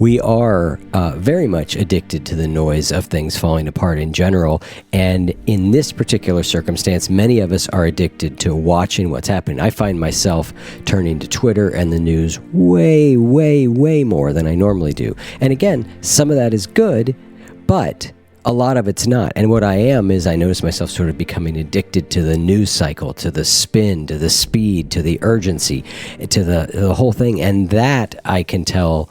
we are very much addicted to the noise of things falling apart in general. And in this particular circumstance, many of us are addicted to watching what's happening. I find myself turning to Twitter and the news way, way, way more than I normally do. And again, some of that is good, but a lot of it's not. And what I am is I notice myself sort of becoming addicted to the news cycle, to the spin, to the speed, to the urgency, to the whole thing. And that I can tell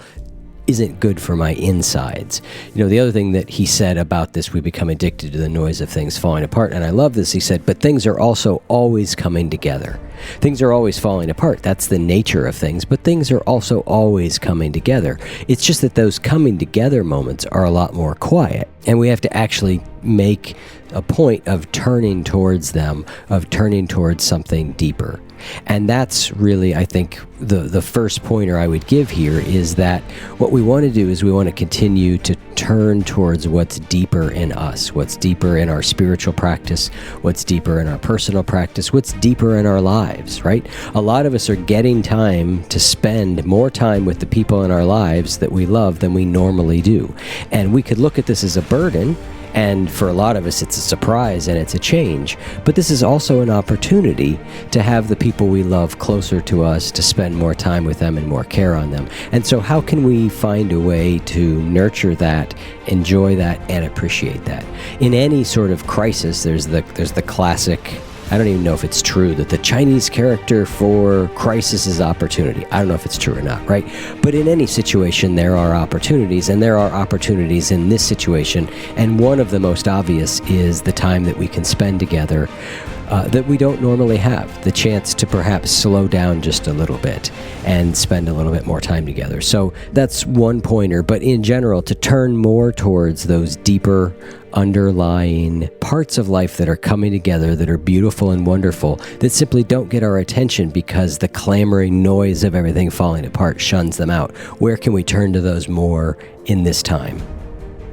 isn't good for my insides. You know, the other thing that he said about this, we become addicted to the noise of things falling apart. And I love this. He said, but things are also always coming together. Things are always falling apart. That's the nature of things, but things are also always coming together. It's just that those coming together moments are a lot more quiet, and we have to actually make a point of turning towards them, of turning towards something deeper. And that's really, I think, the first pointer I would give here is that what we want to do is we want to continue to turn towards what's deeper in us, what's deeper in our spiritual practice, what's deeper in our personal practice, what's deeper in our lives, right? A lot of us are getting time to spend more time with the people in our lives that we love than we normally do. And we could look at this as a burden, and for a lot of us, it's a surprise and it's a change. But this is also an opportunity to have the people we love closer to us, to spend more time with them and more care on them. And so how can we find a way to nurture that, enjoy that, and appreciate that? In any sort of crisis, there's the classic, I don't even know if it's true, that the Chinese character for crisis is opportunity. I don't know if it's true or not, right? But in any situation, there are opportunities, and there are opportunities in this situation. And one of the most obvious is the time that we can spend together that we don't normally have, the chance to perhaps slow down just a little bit and spend a little bit more time together. So that's one pointer, but in general, to turn more towards those deeper underlying parts of life that are coming together, that are beautiful and wonderful, that simply don't get our attention because the clamoring noise of everything falling apart shuns them out. Where can we turn to those more in this time?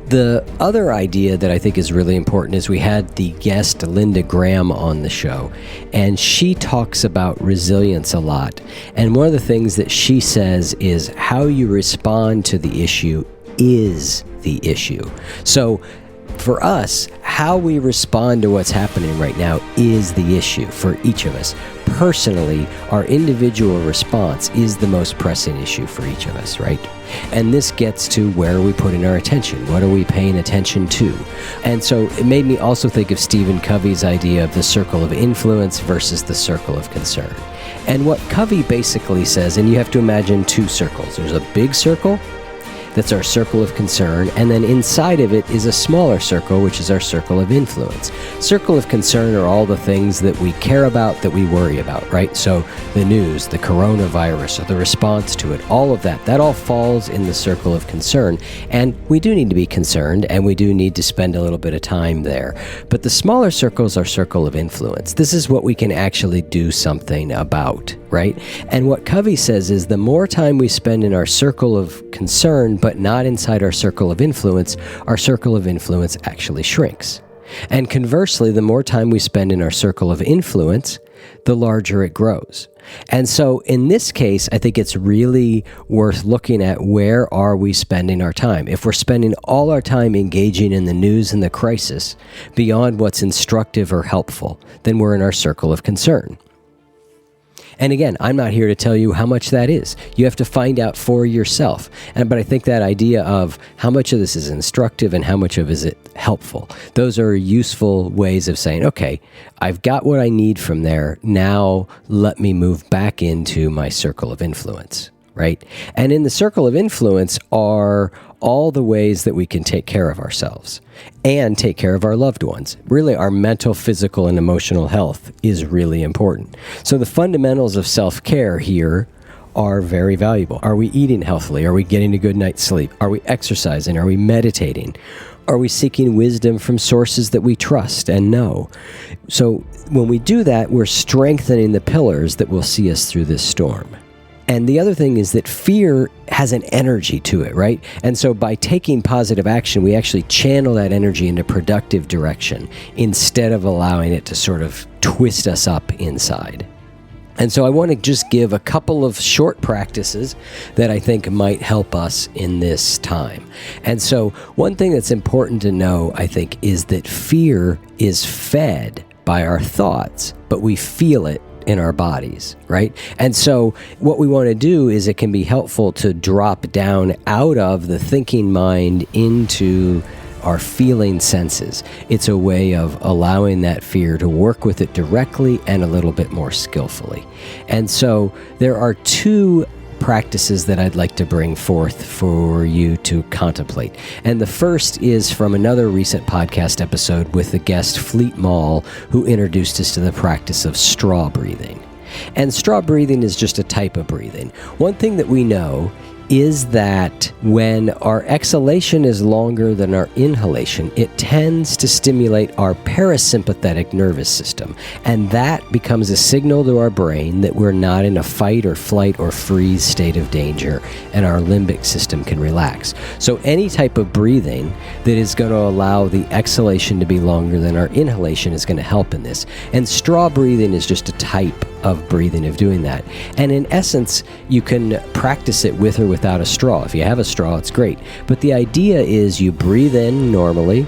The other idea that I think is really important is we had the guest Linda Graham on the show, and she talks about resilience a lot. And one of the things that she says is how you respond to the issue is the issue. So for us, how we respond to what's happening right now is the issue for each of us. Personally, our individual response is the most pressing issue for each of us, right? And this gets to where are we putting our attention? What are we paying attention to? And so it made me also think of Stephen Covey's idea of the circle of influence versus the circle of concern. And what Covey basically says, and you have to imagine two circles. There's a big circle, that's our circle of concern, and then inside of it is a smaller circle, which is our circle of influence. Circle of concern are all the things that we care about, that we worry about, right? So the news, the coronavirus, or the response to it, all of that all falls in the circle of concern. And we do need to be concerned, and we do need to spend a little bit of time there. But the smaller circle is our circle of influence. This is what we can actually do something about, right? And what Covey says is the more time we spend in our circle of concern, but not inside our circle of influence actually shrinks. And conversely, the more time we spend in our circle of influence, the larger it grows. And so in this case, I think it's really worth looking at where are we spending our time. If we're spending all our time engaging in the news and the crisis beyond what's instructive or helpful, then we're in our circle of concern. And again, I'm not here to tell you how much that is. You have to find out for yourself. But I think that idea of how much of this is instructive and how much of is it helpful, those are useful ways of saying, okay, I've got what I need from there. Now let me move back into my circle of influence, right? And in the circle of influence are all the ways that we can take care of ourselves and take care of our loved ones. Really, our mental, physical, and emotional health is really important. So the fundamentals of self-care here are very valuable. Are we eating healthily? Are we getting a good night's sleep? Are we exercising? Are we meditating? Are we seeking wisdom from sources that we trust and know? So when we do that, we're strengthening the pillars that will see us through this storm. And the other thing is that fear has an energy to it, right? And so by taking positive action, we actually channel that energy into productive direction instead of allowing it to sort of twist us up inside. And so I want to just give a couple of short practices that I think might help us in this time. And so one thing that's important to know, I think, is that fear is fed by our thoughts, but we feel it in our bodies, right? And so what we want to do is it can be helpful to drop down out of the thinking mind into our feeling senses. It's a way of allowing that fear to work with it directly and a little bit more skillfully. And so there are two practices that I'd like to bring forth for you to contemplate. And the first is from another recent podcast episode with the guest Fleet Mall, who introduced us to the practice of straw breathing. And straw breathing is just a type of breathing. One thing that we know is that when our exhalation is longer than our inhalation, it tends to stimulate our parasympathetic nervous system. And that becomes a signal to our brain that we're not in a fight or flight or freeze state of danger, and our limbic system can relax. So any type of breathing that is going to allow the exhalation to be longer than our inhalation is going to help in this. And straw breathing is just a type of breathing, of doing that. And in essence, you can practice it with or without a straw. If you have a straw, it's great. But the idea is you breathe in normally,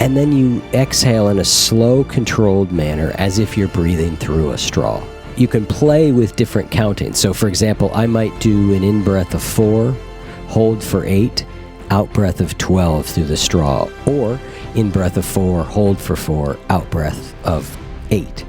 and then you exhale in a slow, controlled manner as if you're breathing through a straw. You can play with different countings. So for example, I might do an in-breath of 4, hold for 8, out-breath of 12 through the straw, or in-breath of 4, hold for 4, out-breath of 8.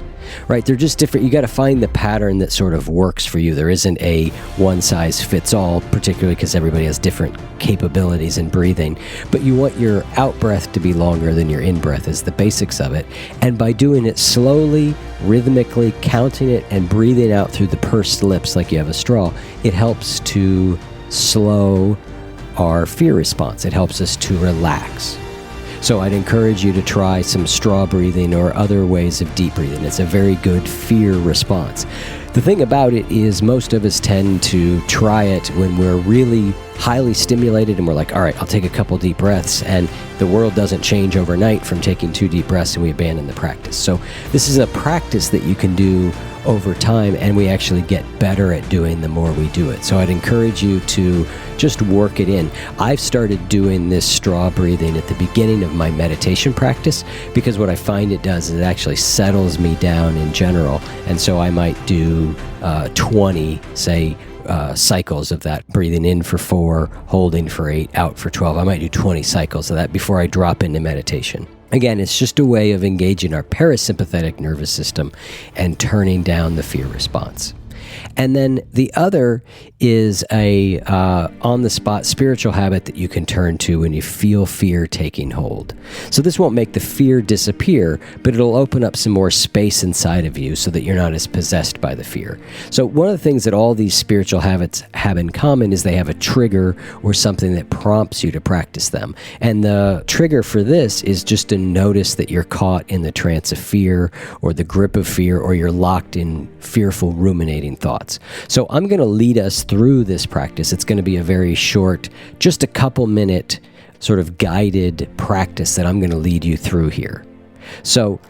Right, they're just different. You got to find the pattern that sort of works for you. There isn't a one-size-fits-all, particularly because everybody has different capabilities in breathing. But you want your out-breath to be longer than your in-breath is the basics of it. And by doing it slowly, rhythmically, counting it, and breathing out through the pursed lips like you have a straw, it helps to slow our fear response. It helps us to relax. So I'd encourage you to try some straw breathing or other ways of deep breathing. It's a very good fear response. The thing about it is most of us tend to try it when we're really highly stimulated and we're like, all right, I'll take a couple deep breaths, and the world doesn't change overnight from taking 2 deep breaths and we abandon the practice. So this is a practice that you can do over time, and we actually get better at doing the more we do it. So I'd encourage you to just work it in. I've started doing this straw breathing at the beginning of my meditation practice because what I find it does is it actually settles me down in general. And so I might do 20, say, cycles of that, breathing in for 4, holding for 8, out for 12. I might do 20 cycles of that before I drop into meditation. Again, it's just a way of engaging our parasympathetic nervous system and turning down the fear response. And then the other is a on-the-spot spiritual habit that you can turn to when you feel fear taking hold. So this won't make the fear disappear, but it'll open up some more space inside of you so that you're not as possessed by the fear. So one of the things that all these spiritual habits have in common is they have a trigger or something that prompts you to practice them. And the trigger for this is just to notice that you're caught in the trance of fear or the grip of fear, or you're locked in fearful ruminating thoughts. So I'm going to lead us through this practice. It's going to be a very short, just a couple minute sort of guided practice that I'm going to lead you through here. So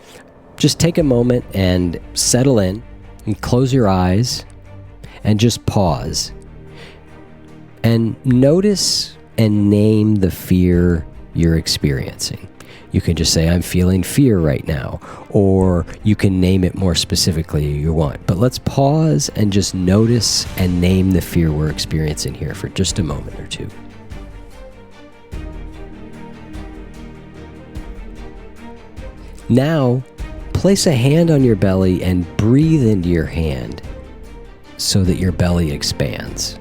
just take a moment and settle in and close your eyes and just pause and notice and name the fear you're experiencing. You can just say, I'm feeling fear right now, or you can name it more specifically if you want. But let's pause and just notice and name the fear we're experiencing here for just a moment or two. Now, place a hand on your belly and breathe into your hand so that your belly expands.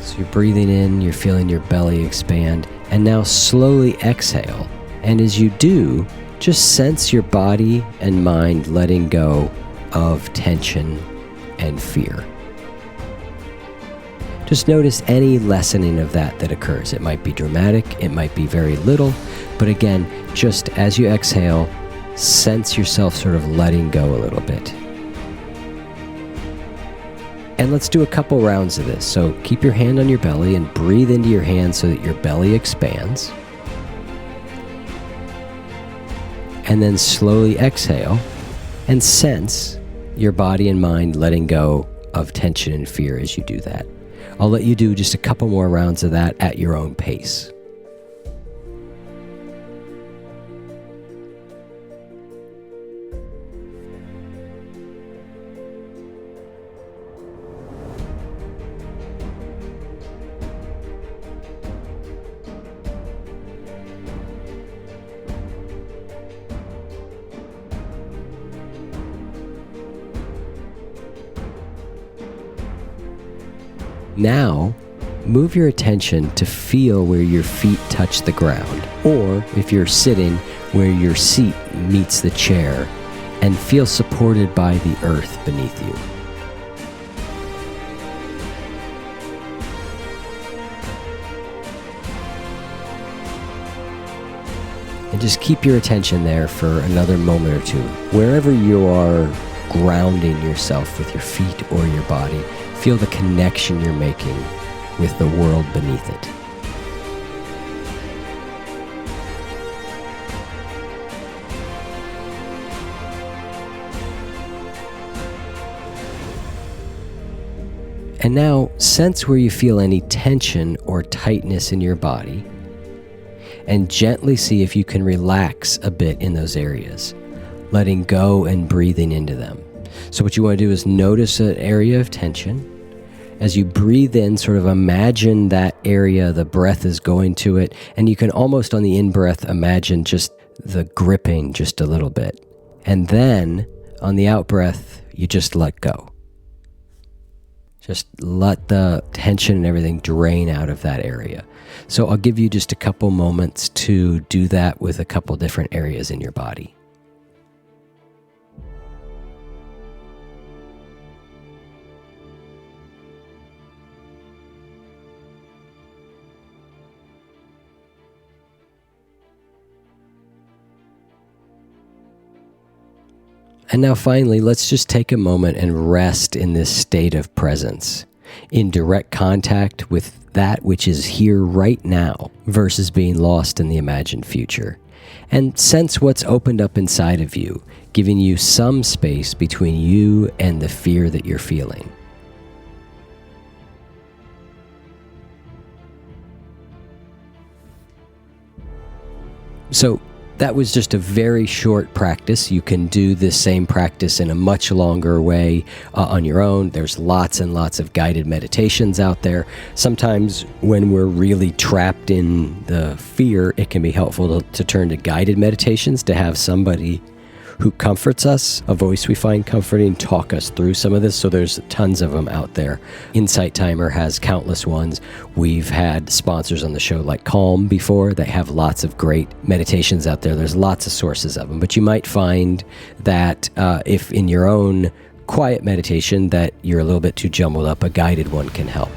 So you're breathing in, you're feeling your belly expand, and now slowly exhale. And as you do, just sense your body and mind letting go of tension and fear. Just notice any lessening of that occurs. It might be dramatic, it might be very little, but again, just as you exhale, sense yourself sort of letting go a little bit. And let's do a couple rounds of this. So keep your hand on your belly and breathe into your hand so that your belly expands. And then slowly exhale and sense your body and mind letting go of tension and fear as you do that. I'll let you do just a couple more rounds of that at your own pace. Now, move your attention to feel where your feet touch the ground, or if you're sitting, where your seat meets the chair, and feel supported by the earth beneath you. And just keep your attention there for another moment or two. Wherever you are grounding yourself with your feet or your body, feel the connection you're making with the world beneath it. And now sense where you feel any tension or tightness in your body, and gently see if you can relax a bit in those areas, letting go and breathing into them. So what you want to do is notice an area of tension. As you breathe in, sort of imagine that area, the breath is going to it, and you can almost on the in-breath imagine just the gripping just a little bit. And then on the out-breath, you just let go. Just let the tension and everything drain out of that area. So I'll give you just a couple moments to do that with a couple different areas in your body. And now finally, let's just take a moment and rest in this state of presence, in direct contact with that which is here right now versus being lost in the imagined future. And sense what's opened up inside of you, giving you some space between you and the fear that you're feeling. So that was just a very short practice. You can do this same practice in a much longer way on your own. There's lots and lots of guided meditations out there. Sometimes when we're really trapped in the fear, it can be helpful to turn to guided meditations, to have somebody who comforts us, a voice we find comforting, talk us through some of this. So there's tons of them out there. Insight Timer has countless ones. We've had sponsors on the show like Calm before. They have lots of great meditations out there. There's lots of sources of them. But you might find that if in your own quiet meditation that you're a little bit too jumbled up, a guided one can help.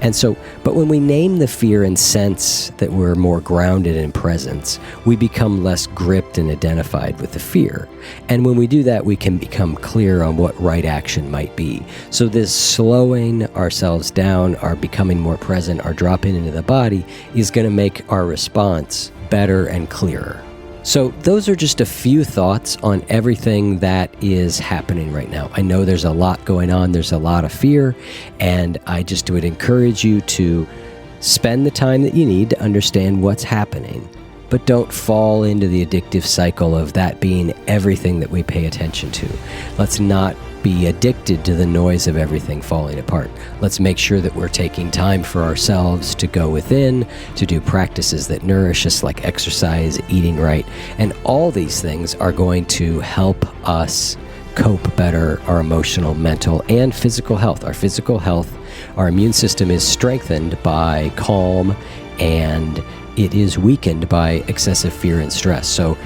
And so, but when we name the fear and sense that we're more grounded in presence, we become less gripped and identified with the fear. And when we do that, we can become clear on what right action might be. So this slowing ourselves down, our becoming more present, our dropping into the body is going to make our response better and clearer. So those are just a few thoughts on everything that is happening right now. I know there's a lot going on. There's a lot of fear, and I just would encourage you to spend the time that you need to understand what's happening, but don't fall into the addictive cycle of that being everything that we pay attention to. Let's not be addicted to the noise of everything falling apart. Let's make sure that we're taking time for ourselves to go within, to do practices that nourish us like exercise, eating right, and all these things are going to help us cope better, our emotional, mental, and physical health. Our physical health, our immune system is strengthened by calm, and it is weakened by excessive fear and stress. So